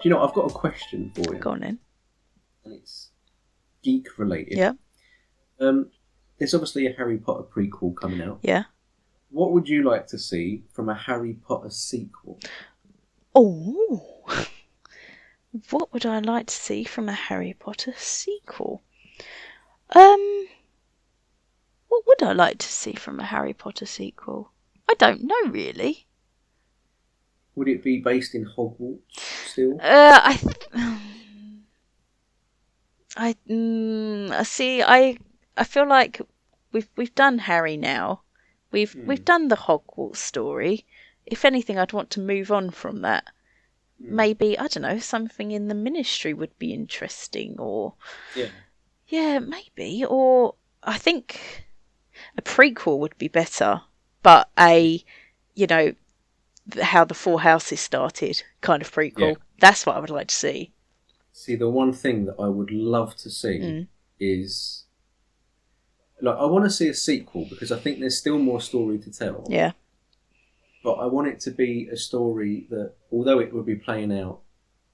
you know, I've got a question for you. Go on then. And it's geek related. Yeah. There's obviously a Harry Potter prequel coming out. Yeah. What would you like to see from a Harry Potter sequel? Oh, what would I like to see from a Harry Potter sequel? What would I like to see from a Harry Potter sequel? I don't know really. Would it be based in Hogwarts still? I see. I feel like we've done Harry now. We've done the Hogwarts story. If anything, I'd want to move on from that. Maybe, I don't know, something in the Ministry would be interesting, or yeah, maybe. Or I think a prequel would be better, but you know, how the Four Houses started kind of prequel. Yeah. That's what I would like to see. See, the one thing that I would love to see is, like, I want to see a sequel because I think there's still more story to tell. Yeah. But I want it to be a story that, although it would be playing out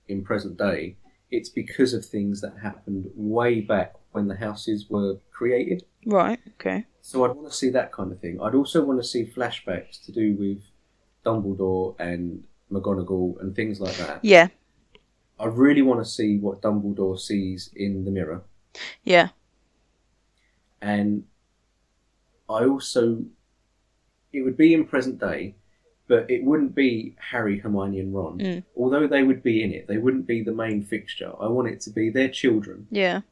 in present day, it's because of things that happened way back when the houses were created. Right, okay. So I'd want to see that kind of thing. I'd also want to see flashbacks to do with Dumbledore and McGonagall and things like that. Yeah. I really want to see what Dumbledore sees in the mirror. Yeah. And I also... It would be in present day, but it wouldn't be Harry, Hermione and Ron. Although they would be in it, they wouldn't be the main fixture. I want it to be their children. Yeah.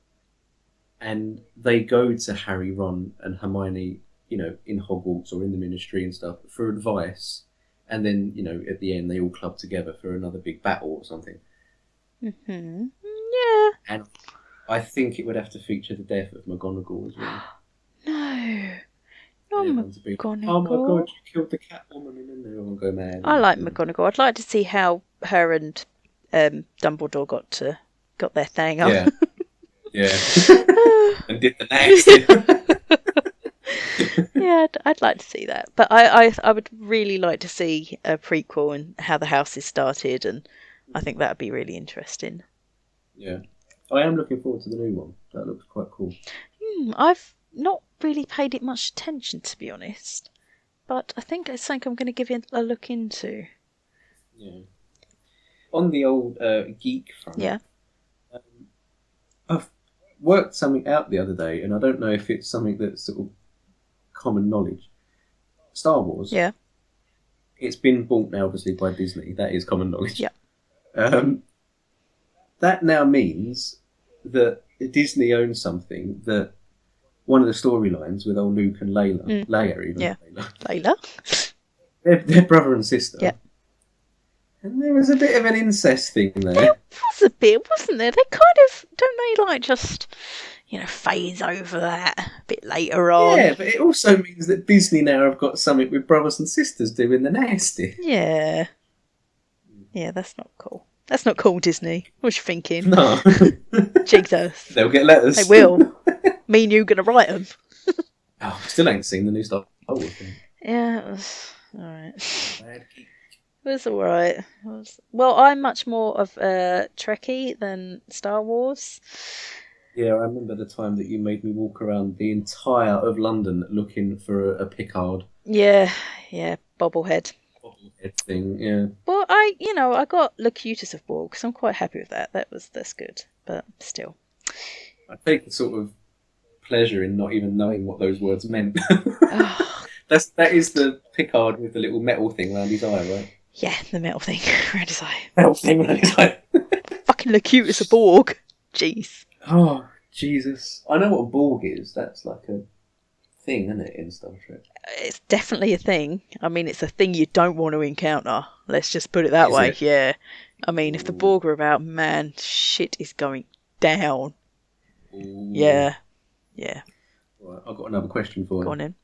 And they go to Harry, Ron and Hermione, you know, in Hogwarts or in the Ministry and stuff for advice. And then, you know, at the end they all club together for another big battle or something. Mm-hmm. Yeah. And I think it would have to feature the death of McGonagall as well. No. Not McGonagall. Oh my god, you killed the Catwoman, and then they all go mad. I like McGonagall. I'd like to see how her and Dumbledore got their thing up. Yeah. Yeah. And did the next. Yeah, I'd like to see that. But I would really like to see a prequel and how the houses started, and I think that would be really interesting. Yeah. I am looking forward to the new one. That looks quite cool. I've not really paid it much attention, to be honest. But I think it's something I'm going to give it a look into. Yeah. On the old geek front. Yeah. I've worked something out the other day, and I don't know if it's something that's sort of common knowledge. Star Wars. Yeah. It's been bought now, obviously, by Disney. That is common knowledge. Yeah. That now means that Disney owns something that one of the storylines with old Luke and Leia even. Yeah. Layla. They're brother and sister. Yeah. And there was a bit of an incest thing there. There was a bit, wasn't there? They kind of, don't they, like, just, you know, phase over that a bit later on? Yeah, but it also means that Disney now have got something with brothers and sisters doing the nasty. Yeah. Yeah, that's not cool. That's not cool, Disney. What you thinking? No. Jesus. They'll get letters. They will. Me and you going to write them. Oh, still ain't seen the new Star Wars thing. Yeah, it was alright. It was alright. Well, I'm much more of a Trekkie than Star Wars. Yeah, I remember the time that you made me walk around the entire of London looking for a Picard. Yeah, bobblehead. Bobblehead thing, yeah. Well, I got Locutus of Borg, because I'm quite happy with that. That's good, but still. I take a sort of pleasure in not even knowing what those words meant. Oh. That is the Picard with the little metal thing around his eye, right? Yeah, the metal thing around his eye. Metal thing around his eye. Fucking Locutus of Borg. Jeez. Oh, Jesus. I know what a Borg is. That's like a thing, isn't it, in Star Trek? It's definitely a thing. I mean, it's a thing you don't want to encounter. Let's just put it that way. It? Yeah. I mean, if the Borg are about, man, shit is going down. Ooh. Yeah. Yeah. Right, I've got another question for you. Go on in.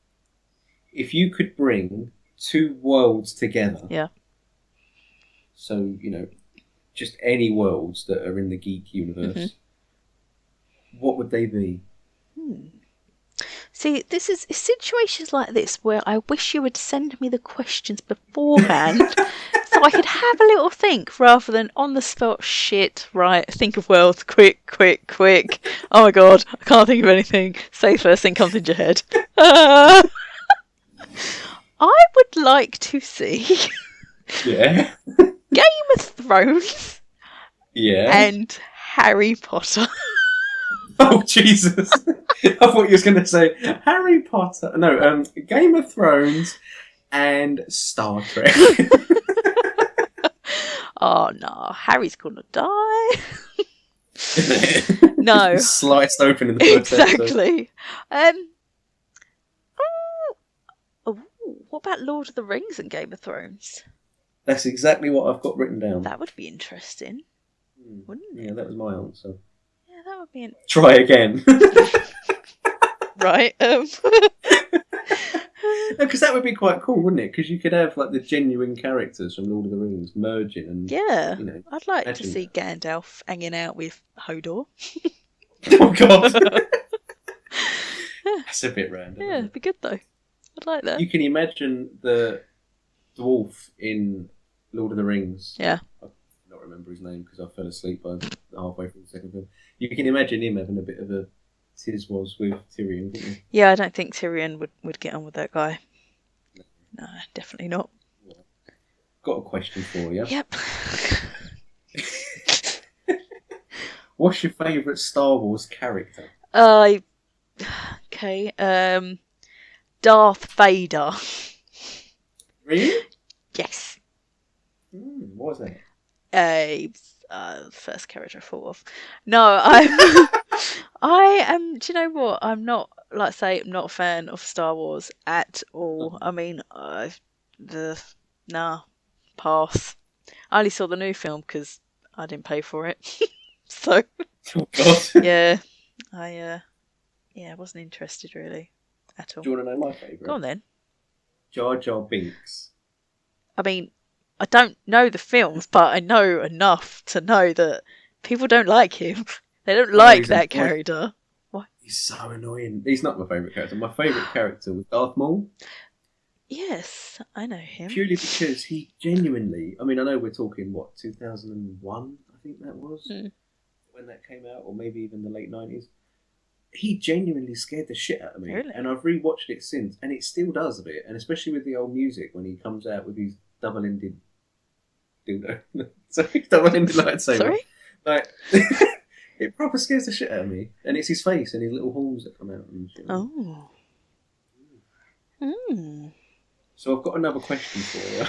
If you could bring two worlds together. Yeah. So, you know, just any worlds that are in the geek universe. Mm-hmm. What would they be? See, this is situations like this where I wish you would send me the questions beforehand so I could have a little think rather than on the spot shit, right, think of words, quick, quick, quick. Oh my god, I can't think of anything. Say the first thing comes into your head. I would like to see Yeah. Game of Thrones Yeah. and Harry Potter. Oh, Jesus. I thought you was going to say Harry Potter. No, Game of Thrones and Star Trek. Oh no, Harry's gonna die. No. Sliced open in the first episode. Exactly. Oh, what about Lord of the Rings and Game of Thrones? That's exactly what I've got written down. That would be interesting, wouldn't it? Yeah, that was my answer. Yeah, that would be Try again. Right. Because that would be quite cool, wouldn't it? Because you could have like the genuine characters from Lord of the Rings merging, and yeah, you know, I'd like to see Gandalf hanging out with Hodor. Oh god, that's a bit random. Yeah, it'd be good though. I'd like that. You can imagine the dwarf in Lord of the Rings. Yeah. I don't remember his name because I fell asleep by halfway through the second film. You can imagine him having a bit of a tiz-was with Tyrion, couldn't you? Yeah, I don't think Tyrion would get on with that guy. No, definitely not. Got a question for you. Yep. What's your favourite Star Wars character? Okay. Darth Vader. Really? Yes. What was that? First character I thought of. No, I am. Do you know what? I'm not. Like I say, I'm not a fan of Star Wars at all. I mean, pass. I only saw the new film because I didn't pay for it. So, Oh god. yeah, I wasn't interested really at all. Do you want to know my favourite? Go on then. Jar Jar Binks. I mean, I don't know the films, but I know enough to know that people don't like him. They don't like that character. Why? He's so annoying. He's not my favourite character. My favourite character was Darth Maul. Yes, I know him. Purely because he genuinely... I mean, I know we're talking, 2001, I think that was, when that came out, or maybe even the late 90s. He genuinely scared the shit out of me. Really? And I've rewatched it since, and it still does a bit, and especially with the old music, when he comes out with his double-ended dildo. Sorry, double-ended lightsaber. Sorry? Like, it proper scares the shit out of me. And it's his face and his little horns that come out and shit. Oh. So I've got another question for you.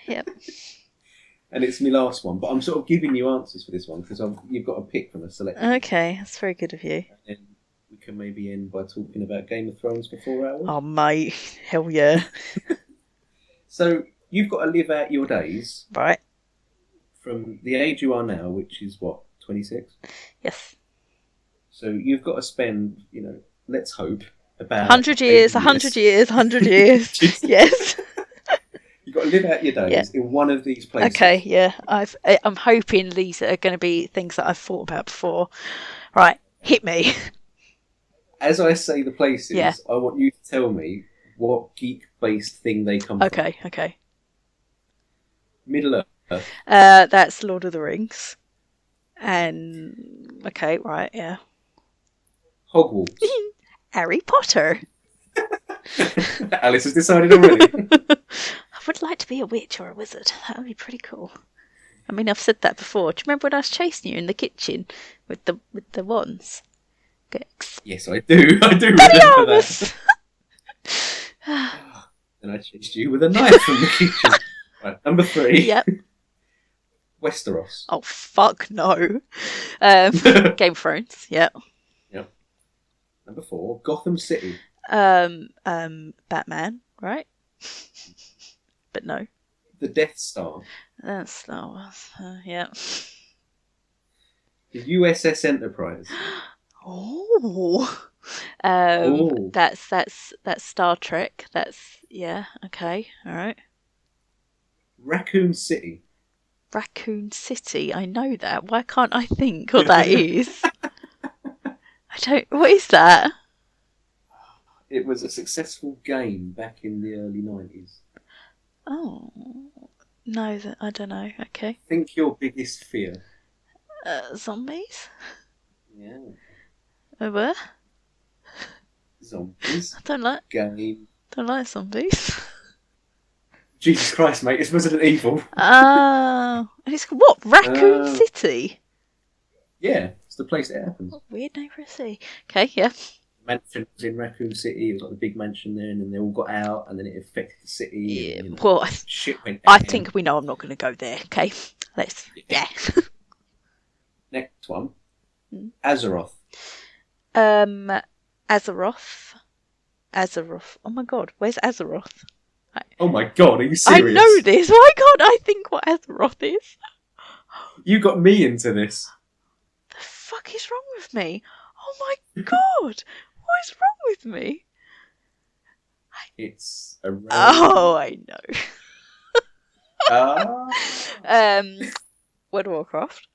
Yep. And it's my last one, but I'm sort of giving you answers for this one because you've got to pick from a selection. Okay, that's very good of you. And then we can maybe end by talking about Game of Thrones for 4 hours. Oh, mate. Hell yeah. So you've got to live out your days. Right. From the age you are now, which is 26? Yes. So you've got to spend, let's hope, about 100 years, 100 years, 100 years. Yes. You've got to live out your days in one of these places. Okay, yeah. I'm hoping these are going to be things that I've thought about before. Right, hit me. As I say the places, I want you to tell me what geek-based thing they come from. Okay. Middle Earth. That's Lord of the Rings. And okay, right, yeah. Hogwarts. Harry Potter. Alice has decided already. I would like to be a witch or a wizard. That would be pretty cool. I mean, I've said that before. Do you remember when I was chasing you in the kitchen with the wands? Yes, I do. I do remember that. And I chased you with a knife from the kitchen. Right, number 3. Yep. Westeros. Oh, fuck no. Game of Thrones, yep. Yep. Number 4, Gotham City. Batman, right? But no. The Death Star. That's Star Wars, yeah. The USS Enterprise. Oh. That's Star Trek. Okay, all right. Raccoon City. Raccoon City. I know that. Why can't I think what that is? I don't. What is that? It was a successful game back in the early 90s. Oh, no, I don't know. Okay. Think your biggest fear. Zombies? Yeah. Where? Zombies. I Game. don't like zombies. Jesus Christ, mate, it's Resident Evil. Oh, and it's what? Raccoon Uh, City? yeah, it's the place it happens. What a weird name for a city. Okay, yeah. Mansion was in Raccoon City. It was like the big mansion there, and then they all got out, and then it affected the city. Yeah. And, Well, shit went I down. think we know I'm not going to go there. Okay, yeah. Next one, Hmm. Azeroth. Um, Azeroth. Azeroth. Oh my god, where's Azeroth? Oh my god, are you I serious? know this. Why can't I think what Azeroth is? You got me into this. The fuck is wrong with me? Oh my god, what is wrong with me? It's a realm. Oh, I know. Ah. World of Warcraft.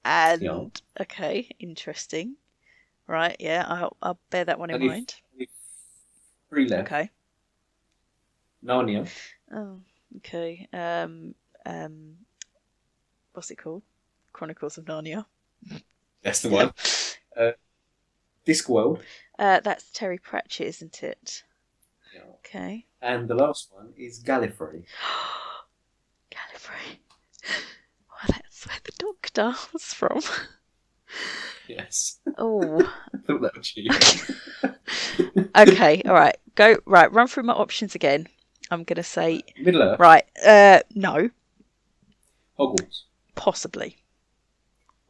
And Yeah. okay, interesting. Right, yeah, I'll bear that one in mind. Three left. Okay. Narnia. Oh, okay. What's it called? Chronicles of Narnia. That's the one. Discworld. That's Terry Pratchett, isn't it? Yeah. Okay. And the last one is Gallifrey. Gallifrey. Well, that's where the Doctor was from. Yes. Oh. I thought that was you. Okay, alright. Run through my options again. I'm going to say... Middle Earth. Right, no. Hogwarts. Possibly.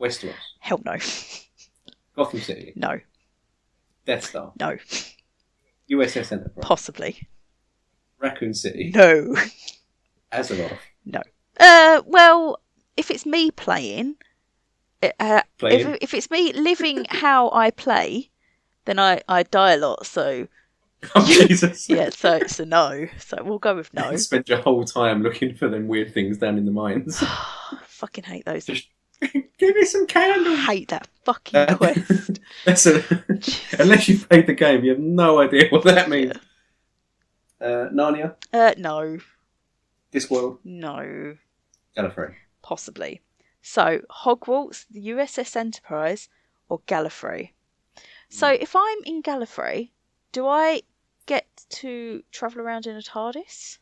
Westeros. Hell no. Gotham City. No. Death Star. No. USS Enterprise. Possibly. Raccoon City. No. Azeroth. No. Well, if it's me playing, if it's me living how I play, then I die a lot. So Oh, Jesus. yeah, so it's a no. So we'll go with no. Spend your whole time looking for them weird things down in the mines. Fucking hate those. Just give me some candles. Hate that fucking quest. Unless you've played the game, you have no idea what that means. Yeah. Narnia. No. Discworld. No. Gallifrey. Possibly. So Hogwarts, the USS Enterprise, or Gallifrey. So if I'm in Gallifrey, do I get to travel around in a TARDIS?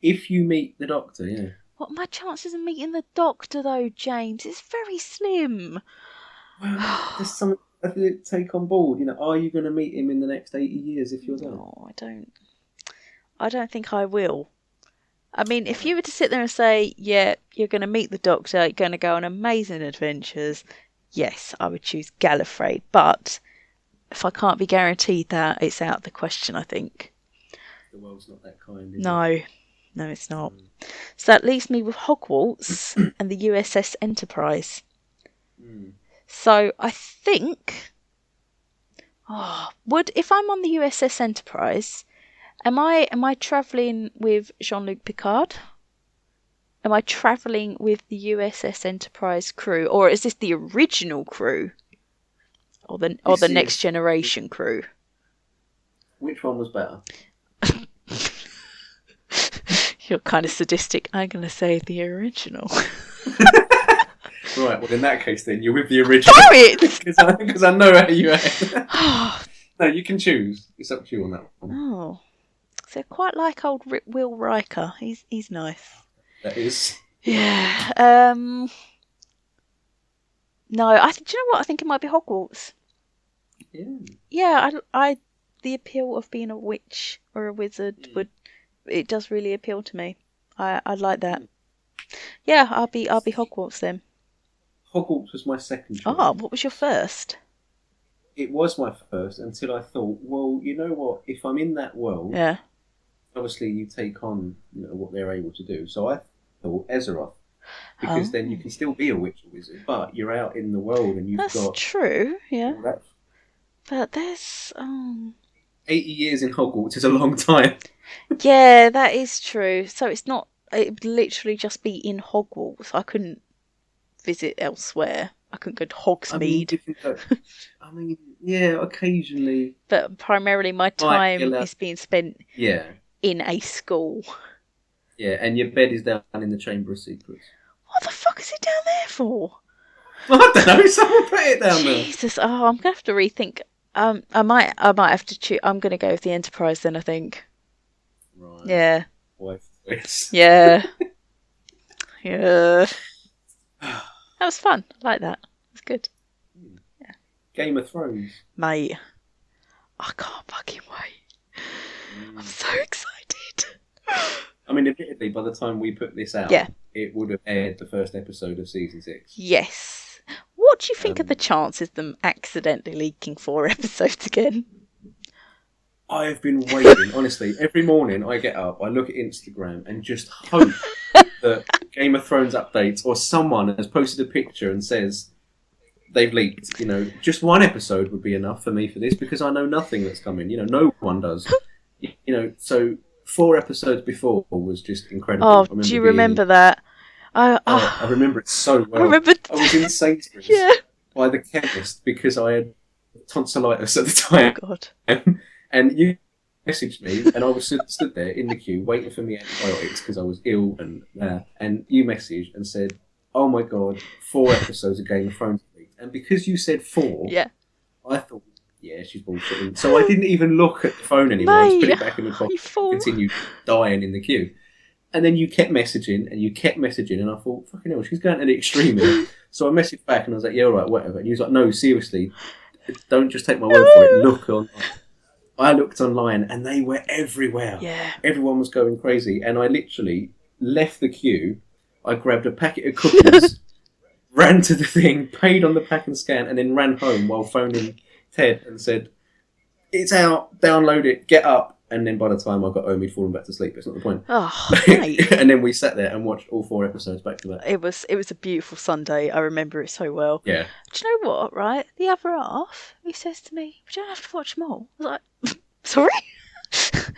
If you meet the Doctor, yeah. What are my chances of meeting the Doctor, though, James? It's very slim. Well, there's something to take on board. You know, are you going to meet him in the next 80 years if you're there? No, I don't. I don't think I will. I mean, if you were to sit there and say, yeah, you're going to meet the Doctor, you're going to go on amazing adventures, yes, I would choose Gallifrey. But if I can't be guaranteed that, it's out of the question, I think. The world's not that kind, is No. it? No, it's not. So that leaves me with Hogwarts and the USS Enterprise. So I think, if I'm on the USS Enterprise, am I travelling with Jean-Luc Picard? Am I travelling with the USS Enterprise crew, or is this the original crew, or the Next Generation crew? Which one was better? You're kind of sadistic. I'm going to say the original. Right, well, in that case, then, you're with the original. Damn it! Because I know how you are. No, you can choose. It's up to you on that one. Oh. So quite like old Will Riker. He's nice. That is. Yeah. No, do you know what? I think it might be Hogwarts. Yeah. Yeah, I the appeal of being a witch or a wizard it does really appeal to me. I like that. Yeah, I'll be Hogwarts then. Hogwarts was my second choice. Oh, what was your first? It was my first until I thought, well, you know what? If I'm in that world, Yeah. obviously you take on what they're able to do. So I thought Azeroth, because then you can still be a witch or wizard, but you're out in the world and you've got. That's true. Yeah. That, But there's 80 years in Hogwarts is a long time. Yeah, that is true. So it'd literally just be in Hogwarts. I couldn't visit elsewhere. I couldn't go to Hogsmeade. I mean, Yeah, occasionally But primarily my might be time allowed. is being spent Yeah, in a school. yeah, and your bed is down in the Chamber of Secrets. What the fuck is it down there for? I don't know. Someone put it down there. Jesus, oh, I'm gonna have to rethink. I might have to choose. I'm gonna go with the Enterprise then. I think. Right. Yeah, Wife twist. yeah, yeah. That was fun. I like that. It's good, Game of Thrones. mate. I can't fucking wait. I'm Mm. so excited. I mean, admittedly, by the time we put this Yeah. out, it would have aired the first episode of season 6. Yes. What do you think of the Um, chances of them accidentally leaking 4 episodes again? I have been waiting, honestly. Every morning I get up, I look at Instagram and just hope that Game of Thrones updates or someone has posted a picture and says they've leaked. Just one episode would be enough for me for this because I know nothing that's coming. No one does. So 4 episodes before was just incredible. Oh, I do remember you being in. remember that? I Oh, I remember it so I well. remember. I was in Sainsbury's Yeah. by the chemist because I had tonsillitis at the Oh time. God. And you messaged me, and I was stood there in the queue waiting for me antibiotics because I was ill, and you messaged and said, "Oh my God, 4 episodes of Game of Thrones." And because you said 4, Yeah. I thought, yeah, she's bullshitting. So I didn't even look at the phone anymore. I just put Mate, it back in the pocket you and fool. continued dying in the queue. And then you kept messaging, and you kept messaging, and I thought, fucking hell, she's going to the extreme here. So I messaged back, and I was like, yeah, all right, whatever. And he was like, no, seriously, don't just take my word for it. Look on. I looked online, and they were everywhere. Yeah. Everyone was going crazy, and I literally left the queue. I grabbed a packet of cookies, ran to the thing, paid on the pack and scan, and then ran home while phoning Ted and said, it's out, download it, get up. And then by the time I got home, he'd fallen back to sleep. It's not the point. Oh, mate. And then we sat there and watched all 4 episodes back to back. It was a beautiful Sunday. I remember it so well. Yeah. Do you know what? Right, the other half, he says to me, "We don't have to watch them all." I was like, "Sorry,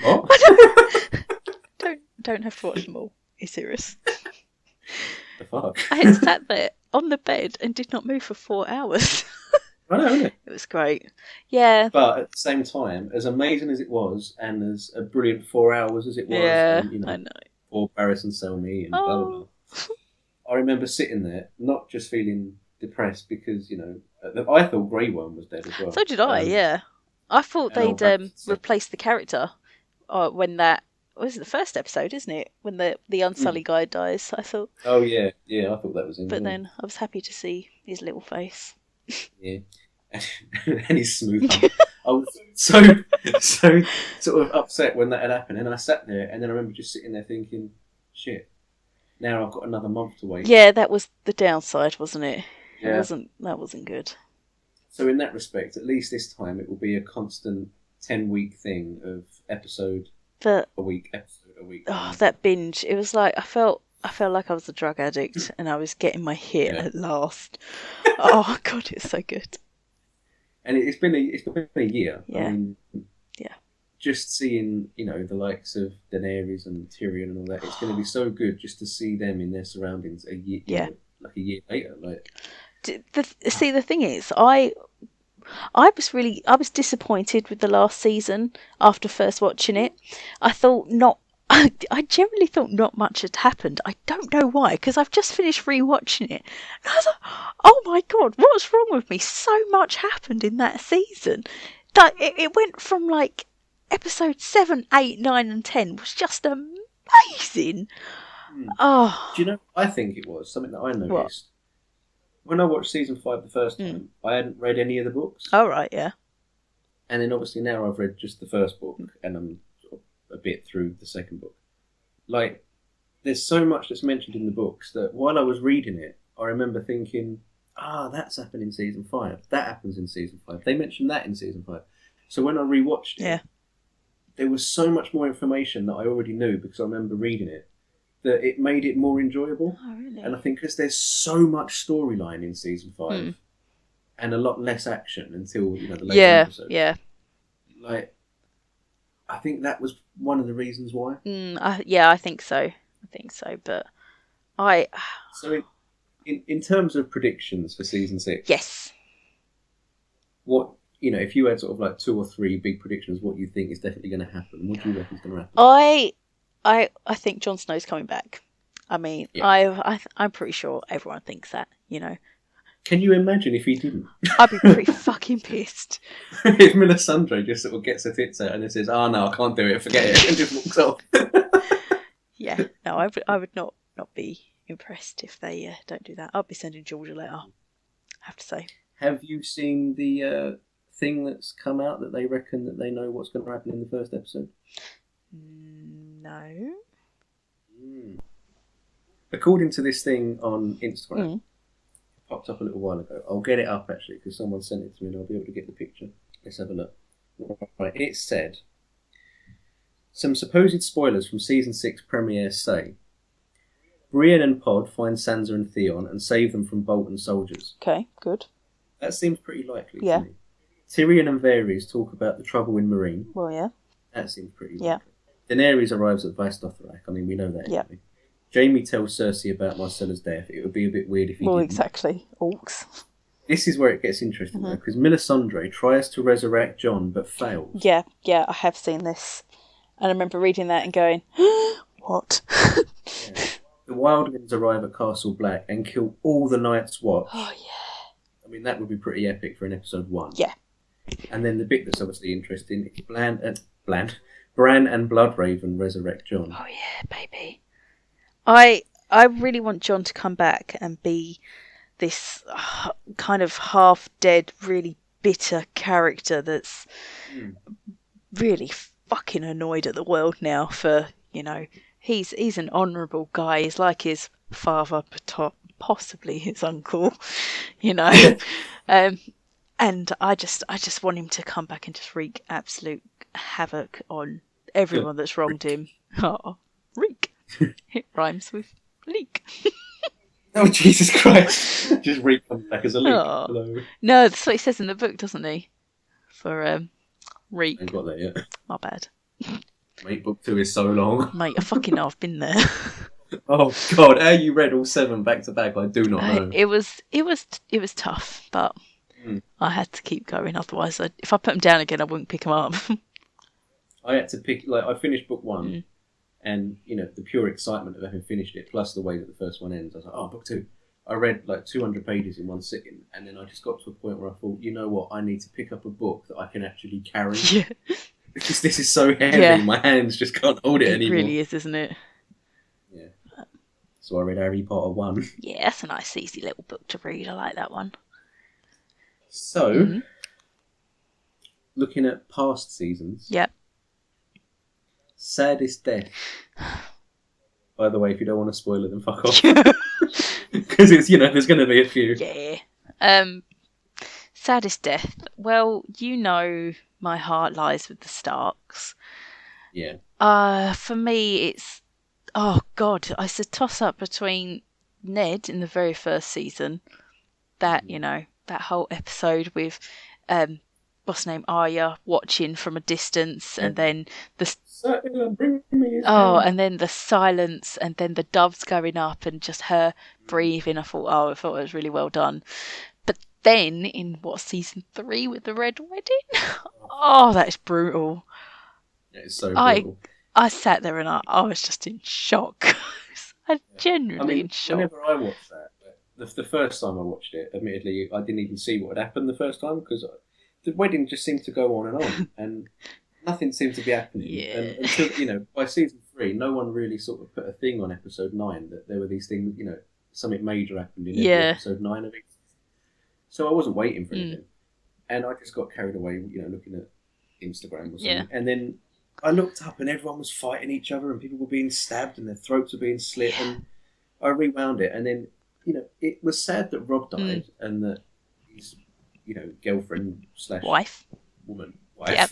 What? don't have to watch them all. Are you serious?" The fuck? I had sat there on the bed and did not move for 4 hours. I know, isn't it? It was great. Yeah. But at the same time, as amazing as it was, and as a brilliant 4 hours as it was, Yeah, and I know. for Paris and Selmy and blah blah blah, I remember sitting there, not just feeling depressed because I thought Grey Worm was dead as well. So did I. Yeah, I thought and they'd replace the character when that was the first episode, isn't it? When the Unsullied guy dies. I thought. Oh yeah, I thought that was him. But then I was happy to see his little face. Yeah. And his smooth hump. I was so sort of upset when that had happened, and I sat there, and then I remember just sitting there thinking, "Shit, now I've got another month to wait." Yeah, that was the downside, wasn't it? Yeah. That wasn't good. So in that respect, at least this time it will be a constant 10-week thing of episode But a week, episode a week. that binge, it was like I felt like I was a drug addict and I was getting my hit at last. Oh God, it's so good. And it's been a year. Yeah. I mean, yeah. Just seeing the likes of Daenerys and Tyrion and all that, it's going to be so good just to see them in their surroundings a year. Like a year later. Like, see, the thing is, I was disappointed with the last season after first watching it. I thought not. I generally thought not much had happened. I don't know why, because I've just finished rewatching it. And I was like, oh my God, what's wrong with me? So much happened in that season. That it went from like episode 7, 8, 9 and 10 was just amazing. Oh. Do you know, I think it was something that I noticed. What? When I watched season 5 the first time, I hadn't read any of the books. Oh, right, yeah. And then obviously now I've read just the first book, and I'm sort of a bit through the second book. Like, there's so much that's mentioned in the books that while I was reading it, I remember thinking, that's happened in season 5. That happens in season 5. They mentioned that in season 5. So when I rewatched it, there was so much more information that I already knew because I remember reading it, that it made it more enjoyable. Oh, really? And I think because there's so much storyline in season 5 and a lot less action until the later episodes. Yeah. Like, I think that was one of the reasons why. I think so. But So, in terms of predictions for season 6, yes. what if you had sort of like 2 or 3 big predictions, what you think is definitely going to happen, what do you reckon is going to happen? I think Jon Snow's coming back. I mean, Yeah. I'm pretty sure everyone thinks that. Can you imagine if he didn't? I'd be pretty fucking pissed. If Melisandre just sort of gets her tits out and it says, "Oh no, I can't do it, forget it," and just walks off. Yeah, no, I would not be impressed if they don't do that. I'll be sending George a letter, I have to say. Have you seen the thing that's come out that they reckon that they know what's going to happen in the first episode? No. According to this thing on Instagram, it popped up a little while ago. I'll get it up actually because someone sent it to me and I'll be able to get the picture. Let's have a look. Right, it said, some supposed spoilers from season 6 premiere say, Brienne and Pod find Sansa and Theon and save them from Bolton soldiers. Okay, good. That seems pretty likely to me. Tyrion and Varys talk about the trouble in Meereen. Well, yeah. That seems pretty likely. Daenerys arrives at Vaes Dothrak. I mean, we know that. Yeah. Jaime tells Cersei about Marcella's death. It would be a bit weird if he didn't. Well, exactly. Orcs. This is where it gets interesting, though, because Melisandre tries to resurrect Jon, but fails. Yeah, I have seen this. And I remember reading that and going, what? The Wildlings arrive at Castle Black and kill all the Night's Watch. Oh, yeah. I mean, that would be pretty epic for an episode 1. Yeah. And then the bit that's obviously interesting is Bran and Bloodraven resurrect Jon. Oh, yeah, baby. I really want Jon to come back and be this kind of half-dead, really bitter character that's really fucking annoyed at the world now for, he's an honourable guy. He's like his father, possibly his uncle, and I just want him to come back and just wreak absolute havoc on everyone that's wronged him. Oh, wreak. It rhymes with leak. Oh, Jesus Christ. Just Reek comes back as a leak. Oh. Hello. No, that's what he says in the book, doesn't he? For Reek. I ain't got that yet. My bad. Mate, book 2 is so long. Mate, I fucking know, I've been there. Oh, God. How you read all 7 back to back, I do not know. It was tough, but I had to keep going. Otherwise, if I put them down again, I wouldn't pick them up. I had to pick, I finished book 1. And, the pure excitement of having finished it, plus the way that the first one ends, I was like, oh, book 2. I read 200 pages in one sitting, and then I just got to a point where I thought, you know what, I need to pick up a book that I can actually carry. Yeah. Because this is so heavy, my hands just can't hold it anymore. It really is, isn't it? Yeah. So I read Harry Potter 1. Yeah, that's a nice, easy little book to read. I like that one. So, looking at past seasons. Yep. Saddest death. By the way, if you don't want to spoil it, then fuck off. Because it's, there's going to be a few. Yeah. Saddest death. Well, my heart lies with the Starks. Yeah. For me, it's... Oh, God. It's a toss-up between Ned in the very first season. That, that whole episode with... what's her name, Arya, watching from a distance, and then and then the silence, and then the doves going up, and just her breathing. I thought it was really well done. But then in season 3 with the Red Wedding, that is brutal. It's so brutal. I sat there and I was just in shock. I genuinely in shock. Whenever I watched that, the first time I watched it, admittedly, I didn't even see what had happened the first time because the wedding just seemed to go on, and nothing seemed to be happening. Yeah. And until, by season 3, no one really sort of put a thing on episode 9 that there were these things, something major happened in every episode 9 of it. So I wasn't waiting for anything. And I just got carried away, looking at Instagram or something. Yeah. And then I looked up and everyone was fighting each other and people were being stabbed and their throats were being slit. And I rewound it. And then, it was sad that Rob died and that his, girlfriend / wife. Yep.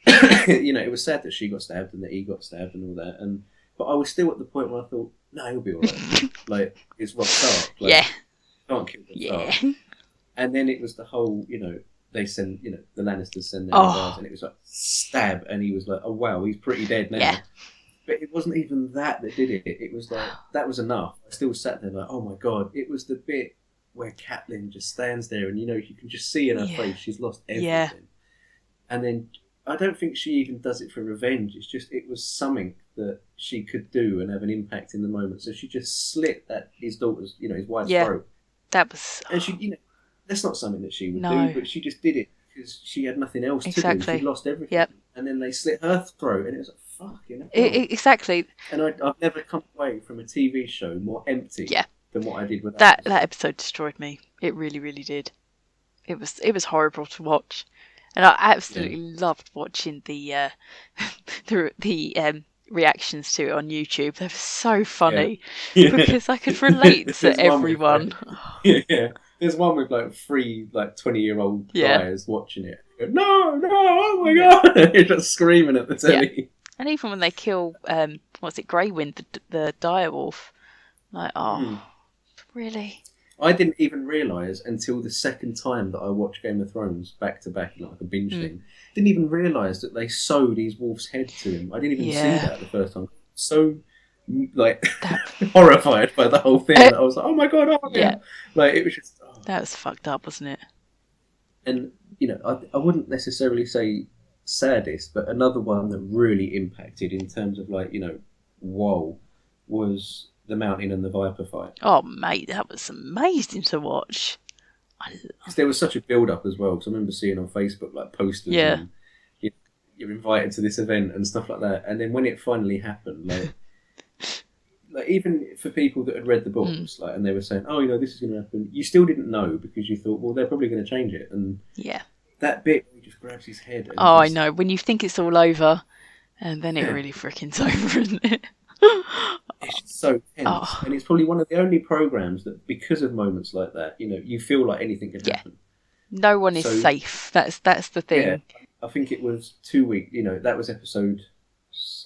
It was sad that she got stabbed and that he got stabbed and all that. But I was still at the point where I thought, no, he'll be all right. It's Rob Stark. Can't kill Rob Stark. And then it was the whole, they send, the Lannisters send their guys, and it was like stab, and he was like, oh wow, he's pretty dead now. Yeah. But it wasn't even that did it. It was like, that was enough. I still sat there like, oh my God. It was the bit where Catelyn just stands there and, you can just see in her face she's lost everything. and then I don't think she even does it for revenge. It's just it was something that she could do and have an impact in the moment. So she just slit his daughter's, his wife's Yeah, throat, that was and she, that's not something that she would do, no, but she just did it because she had nothing else to do. She'd exactly. lost everything, Yep. and then they slit her throat, and it was like fucking hell. Exactly. And I've never come away from a TV show more empty Yeah, than what I did with that that episode. episode destroyed me. It really, really did. It was horrible to watch, and I Yeah. absolutely loved watching the reactions to it on YouTube. They were so Yeah. funny Yeah. because I could relate to There's one with everyone. yeah. There's one with like three 20-year-old Yeah, guys watching it. Go, no, no, oh my yeah, god! You're just screaming at the yeah. telly. And even when they kill, what's it, Greywind, the direwolf, like, oh, Hmm. really? I didn't even realise until the second time that I watched Game of Thrones back to back, like a binge Mm. thing. Didn't even realise that they sewed his wolf's head to him. I didn't even see Yeah, that the first time. So like that. horrified by the whole thing that I was like, oh my god, oh Yeah, yeah. Like it was just that was fucked up, wasn't it? and I wouldn't necessarily say saddest, but another one that really impacted in terms of whoa, was the Mountain and the Viper fight. Oh, mate, that was amazing to watch. I, Because there was such a build up as well. Because I remember seeing on Facebook like posters yeah, and you're invited to this event and stuff like that. And then when it finally happened, like even for people that had read the mm, books, and they were saying, "Oh, this is going to happen," you still didn't know because you thought, "Well, they're probably going to change it." And yeah. that bit, where he just grabs his head and Oh, I just know. When you think it's all over, and then it yeah, really frickin's over, isn't it? it's just so tense. Oh, And it's probably one of the only programs that, because of moments like that, you feel like anything can yeah. happen. No one is So safe. That's the yeah, thing. I think it was 2 weeks. That was episode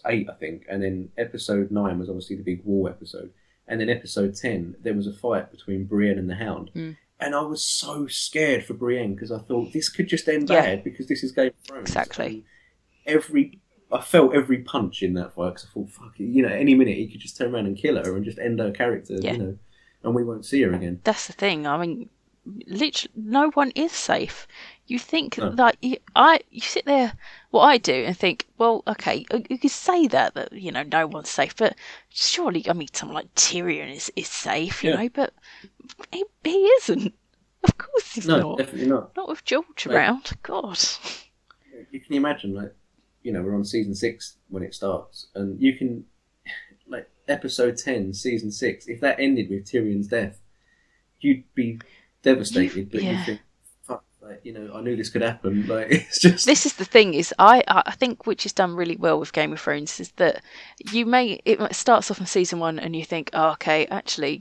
8, I think, and then episode 9 was obviously the big war episode, and then episode 10 there was a fight between Brienne and the Hound, Mm. and I was so scared for Brienne because I thought this could just end Yeah, bad because this is Game of Thrones, exactly. and I felt every punch in that fight because I thought, fuck it, any minute he could just turn around and kill her and just end her character, Yeah, and we won't see her again. that's the thing. I mean, literally, no one is safe. You think No, like you sit there. What I do and think, well, okay, you could say that no one's safe, but surely, I mean, someone like Tyrion is safe, yeah, but he isn't. Of course he's no, not. definitely not. Not with George Like, around. God. you can imagine, we're on season 6 when it starts, and you can, episode 10, season 6, if that ended with Tyrion's death, you'd be devastated, but you Yeah. think, fuck, I knew this could happen. It's just. This is the thing is I think which is done really well with Game of Thrones is that it starts off in season 1 and you think, oh, okay, actually,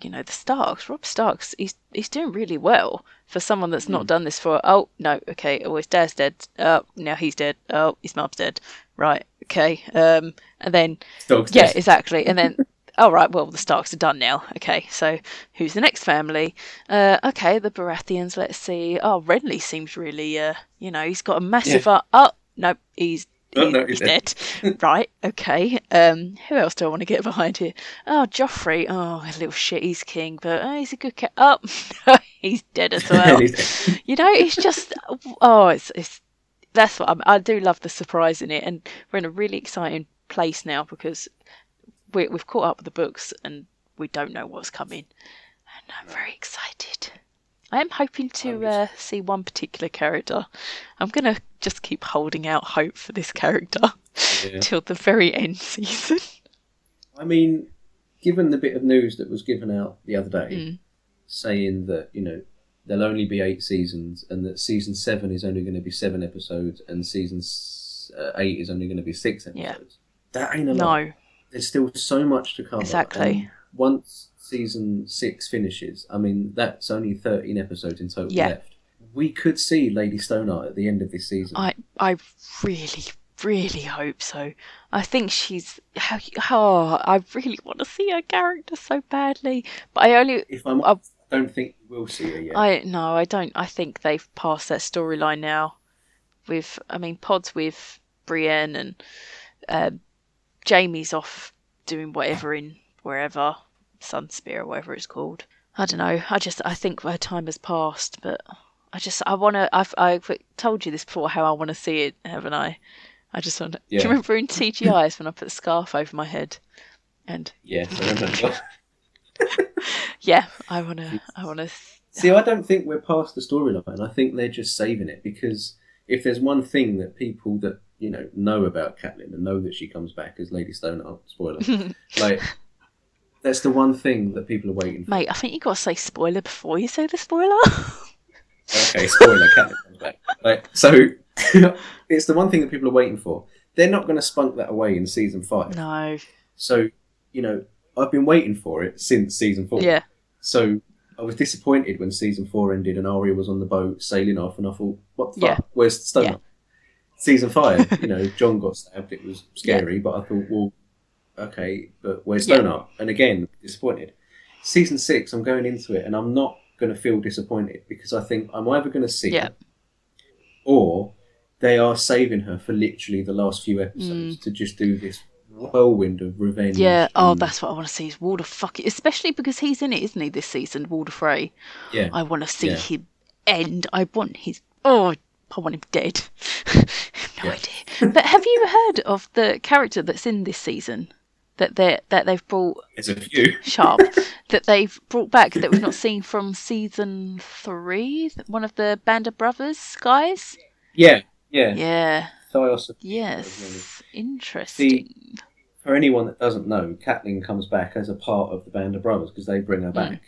Rob Starks, he's doing really well for someone that's not Mm, done this for. Oh no, okay, oh, his dad's dead. Oh, now he's dead. Oh, his mum's dead. Right, okay. And then dog's yeah, dead. exactly. And then all right, well, the Starks are done now. Okay, so who's the next family? Okay, the Baratheons. Let's see. Oh, Renly seems really, he's got a Yeah. massive. Oh, no, he's Oh, no, he's he's dead. dead. Right. Okay. Who else do I want to get behind here? Oh, Joffrey. Oh, a little shit. He's king, but he's a good cat. Oh, he's dead as And well. he's dead. It's just. Oh, it's. That's what I do love the surprise in it, and we're in a really exciting place now because we've caught up with the books and we don't know what's coming. And I'm very excited. I am hoping I'm to just. see one particular character. I'm going to just keep holding out hope for this character Yeah. till the very end season. I mean, given the bit of news that was given out the other day, Mm, saying that there'll only be 8 seasons, and that season 7 is only going to be 7 episodes, and season 8 is only going to be 6 yeah. episodes. That ain't a lot. No, There's still so much to cover. exactly. And once season 6 finishes, I mean, that's only 13 episodes in total Yeah. left. We could see Lady Stoneheart at the end of this season. I really, really hope so. I think she's. I really want to see her character so badly. But If I'm honest, I don't think we will see her yet. No, I don't. I think they've passed that storyline now. Pod's with Brienne and Jamie's off doing whatever in wherever, Sunspear or whatever it's called. I don't know. I think her time has passed, but I want to. I've told you this before how I want to see it, haven't I? I just want to. Do you Yeah. remember in TGI's when I put the scarf over my head? And Yes, I remember. yeah, I wanna. See, I don't think we're past the storyline. I think they're just saving it because if there's one thing that people that know about Catelyn and know that she comes back as Lady Stoneheart, spoiler, like that's the one thing that people are waiting for. Mate, I think you got to say spoiler before you say the spoiler. Okay, spoiler, Catelyn comes back. Like, so it's the one thing that people are waiting for. They're not going to spunk that away in season 5. No. So, I've been waiting for it since season 4. Yeah. So I was disappointed when season 4 ended and Arya was on the boat sailing off, and I thought, what the fuck? Where's Stoneheart? Yeah. Season 5, John got stabbed. It was scary, but I thought, well, okay, but where's Stoneheart? And again, disappointed. Season 6, I'm going into it and I'm not going to feel disappointed because I think I'm either going to see it or they are saving her for literally the last few episodes to just do this whirlwind of revenge. Yeah, that's what I want to see is Walder fucking, especially because he's in it, isn't he, this season, Walder Frey. Yeah. I want to see him end. I want him dead. No idea. But have you heard of the character that's in this season that they've brought? It's a few. Sharp. That they've brought back that we've not seen from season 3. One of the Band of Brothers guys. Yeah. Thios. Yes. Interesting. See, for anyone that doesn't know, Catelyn comes back as a part of the Band of Brothers because they bring her back.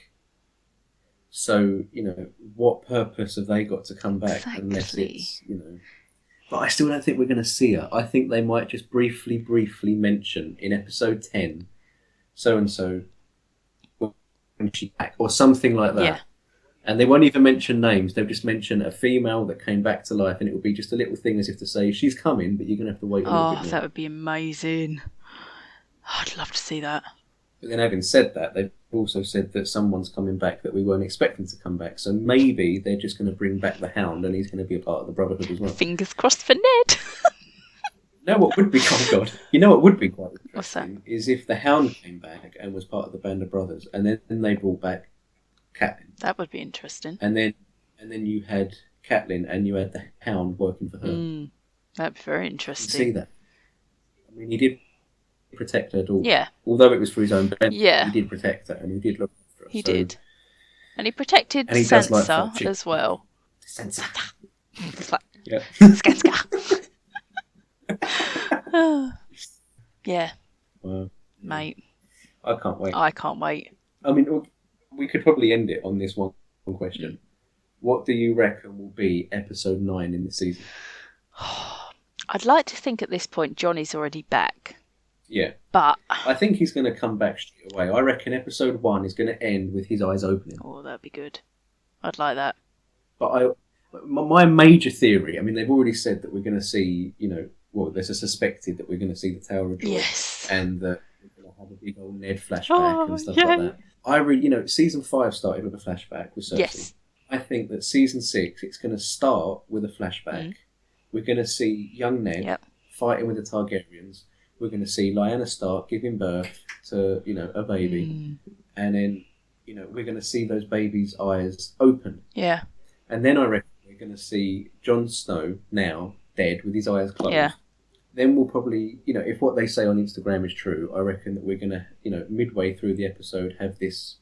So, what purpose have they got to come back unless it's, But I still don't think we're going to see her. I think they might just briefly mention in episode 10, so-and-so, when she's back, or something like that. Yeah. And they won't even mention names. They'll just mention a female that came back to life, and it will be just a little thing as if to say, she's coming, but you're going to have to wait a little bit more. That would be amazing. I'd love to see that. But then having said that, they've also said that someone's coming back that we weren't expecting to come back. So maybe they're just going to bring back the Hound and he's going to be a part of the Brotherhood as well. Fingers crossed for Ned. What would be, oh God, what would be quite interesting What's that? Is if the Hound came back and was part of the Band of Brothers and then they brought back Catelyn. That would be interesting. And then you had Catelyn and you had the Hound working for her. That'd be very interesting. You see that? I mean, he did protect her daughter. Yeah. Although it was for his own benefit, he did protect her and he did look after her. He did. And he protected Sansa as well. Sansa. Yeah. Skanska. Yeah. Wow. Mate. I can't wait. I can't wait. I mean, we could probably end it on this one question. What do you reckon will be episode 9 in the season? I'd like to think at this point Johnny's already back. Yeah. But I think he's going to come back straight away. I reckon episode 1 is going to end with his eyes opening. Oh, that'd be good. I'd like that. But my major theory, I mean, they've already said that we're going to see, there's a suspected that we're going to see the Tower of Joy. Yes. And that we're going to have a big old Ned flashback and stuff like that. I really, season 5 started with a flashback with Cersei. Yes. I think that season 6, it's going to start with a flashback. We're going to see young Ned fighting with the Targaryens. We're going to see Lyanna Stark giving birth to, a baby. And then, we're going to see those babies' eyes open. Yeah. And then I reckon we're going to see Jon Snow now dead with his eyes closed. Yeah. Then we'll probably, if what they say on Instagram is true, I reckon that we're going to, midway through the episode, have this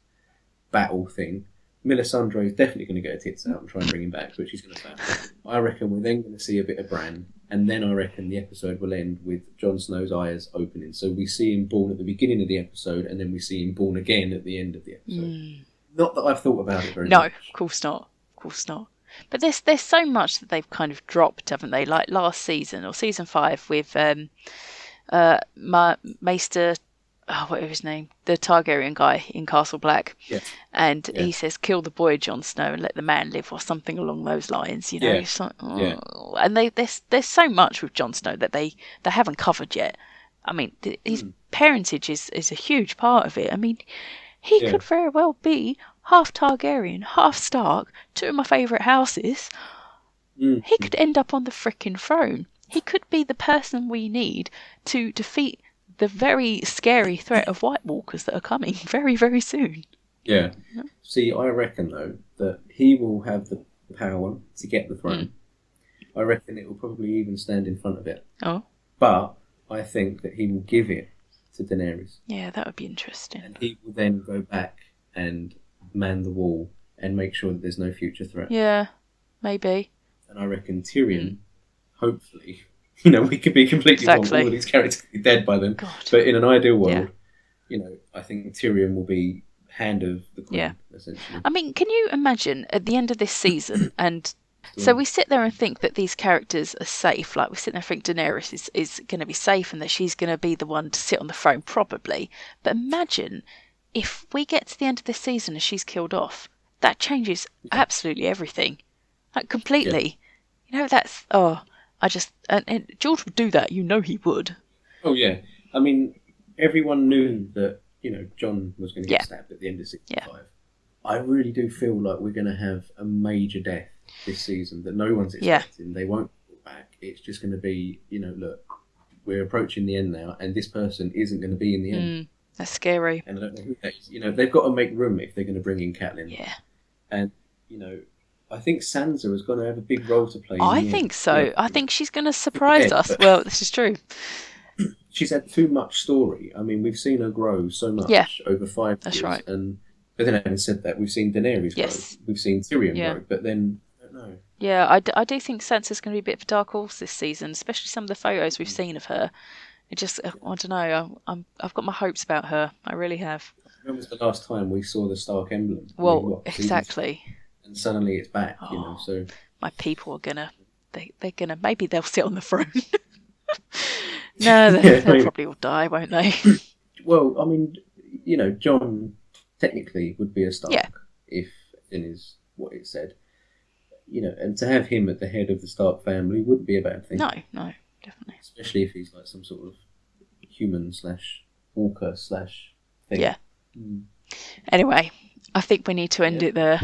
battle thing. Melisandre is definitely going to get her tits out and try and bring him back, but she's going to fail. I reckon we're then going to see a bit of Bran, and then I reckon the episode will end with Jon Snow's eyes opening. So we see him born at the beginning of the episode, and then we see him born again at the end of the episode. Not that I've thought about it very much. No, of course not. Of course not. But there's so much that they've kind of dropped, haven't they? Like last season, or season 5, with Maester... whatever his name, the Targaryen guy in Castle Black, and he says, "Kill the boy, Jon Snow, and let the man live," or something along those lines. It's like, and there's so much with Jon Snow that they haven't covered yet. I mean, his parentage is a huge part of it. I mean, he could very well be half Targaryen, half Stark, 2 of my favourite houses. He could end up on the frickin' throne. He could be the person we need to defeat the very scary threat of White Walkers that are coming very, very soon. Yeah. See, I reckon, though, that he will have power to get the throne. I reckon it will probably even stand in front of it. Oh. But I think that he will give it to Daenerys. Yeah, that would be interesting. And he will then go back and man the wall and make sure that there's no future threat. Yeah, maybe. And I reckon Tyrion, hopefully, we could be completely wrong. All of these characters could be dead by then. God. But in an ideal world, I think Tyrion will be hand of the queen, essentially. I mean, can you imagine at the end of this season, and so we sit there and think that these characters are safe, like we sit there and think Daenerys is going to be safe and that she's going to be the one to sit on the throne, probably. But imagine if we get to the end of this season and she's killed off, that changes absolutely everything. Like, completely. That's, and George would do that, he would. Oh, yeah. I mean, everyone knew that, Jon was going to get stabbed at the end of season 5. I really do feel like we're going to have a major death this season that no one's expecting. They won't go back. It's just going to be, look, we're approaching the end now, and this person isn't going to be in the end. That's scary. And I don't know who that is. They've got to make room if they're going to bring in Catelyn. Yeah. And, I think Sansa is going to have a big role to play. I think so. I think she's going to surprise us. Well, this is true. She's had too much story. I mean, we've seen her grow so much over 5 years. That's right. But then having said that, we've seen Daenerys grow. We've seen Tyrion grow. But then, I don't know. Yeah, I do think Sansa's going to be a bit of a dark horse this season, especially some of the photos we've seen of her. It just, I don't know, I've got my hopes about her. I really have. When was the last time we saw the Stark emblem? Well, exactly. And suddenly it's back, so... My people are going to, they're going to, maybe they'll sit on the throne. No, they'll probably all die, won't they? Well, I mean, Jon technically would be a Stark if it is what it said. And to have him at the head of the Stark family wouldn't be a bad thing. No, definitely. Especially if he's like some sort of human/walker/thing. Yeah. Anyway, I think we need to end it there.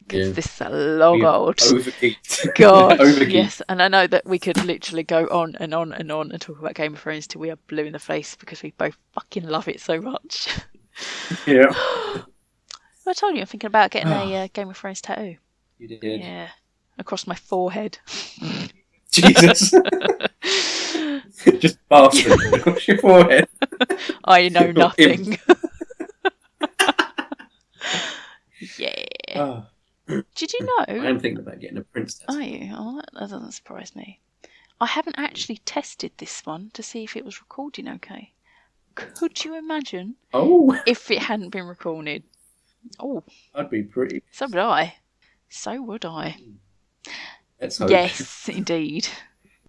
Because this is a long old... Overgeeked. God, yes. And I know that we could literally go on and on and on and talk about Game of Thrones till we are blue in the face because we both fucking love it so much. Yeah. I told you I'm thinking about getting a Game of Thrones tattoo. You did? Yeah. Across my forehead. Jesus. Just bastard across your forehead. I know nothing. Yeah. Did you know? I am thinking about getting a prince tattoo. Are you? Oh, that doesn't surprise me. I haven't actually tested this one to see if it was recording okay. Could you imagine if it hadn't been recorded? Oh. I'd be pretty. So would I. So would I. Let's hope. Yes, indeed.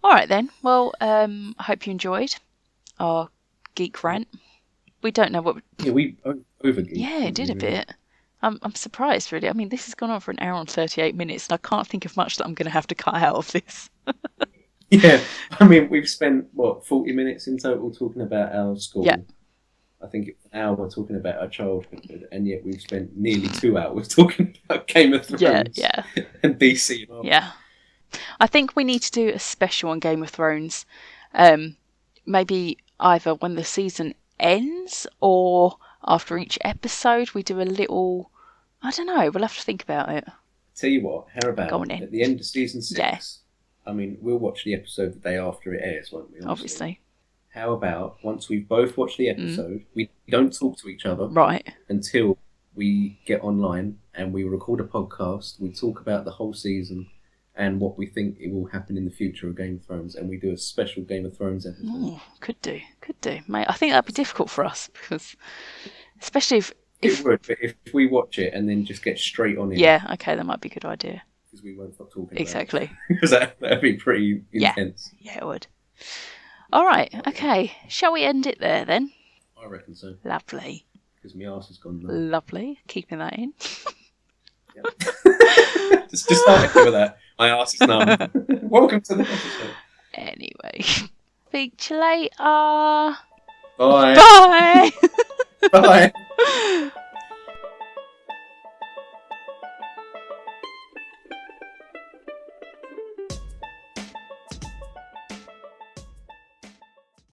All right then. Well, I hope you enjoyed our geek rant. We don't know what... Yeah, we over-geeked. Yeah, it did a bit. I'm surprised, really. I mean, this has gone on for an hour and 38 minutes, and I can't think of much that I'm going to have to cut out of this. Yeah, I mean, we've spent, 40 minutes in total talking about our school. Yeah. I think it's an hour talking about our childhood, and yet we've spent nearly 2 hours talking about Game of Thrones and DC. Yeah. I think we need to do a special on Game of Thrones, maybe either when the season ends or after each episode we do a little... I don't know, we'll have to think about it. Tell you what, how about at the end of season 6? Yeah. I mean, we'll watch the episode the day after it airs, won't we? Obviously. How about once we've both watched the episode, we don't talk to each other until we get online and we record a podcast. We talk about the whole season and what we think it will happen in the future of Game of Thrones, and we do a special Game of Thrones episode. Could do. Mate, I think that'd be difficult for us because, especially if it would, but if we watch it and then just get straight on it. Yeah, okay, that might be a good idea. Because we won't stop talking exactly. about it. Because that'd be pretty intense. Yeah, it would. All right, okay. Shall we end it there then? I reckon so. Lovely. Because my arse has gone numb. Lovely. Keeping that in. just start with that. My arse is numb. Welcome to the episode. Anyway. Speak to you later. Bye. Bye. Bye.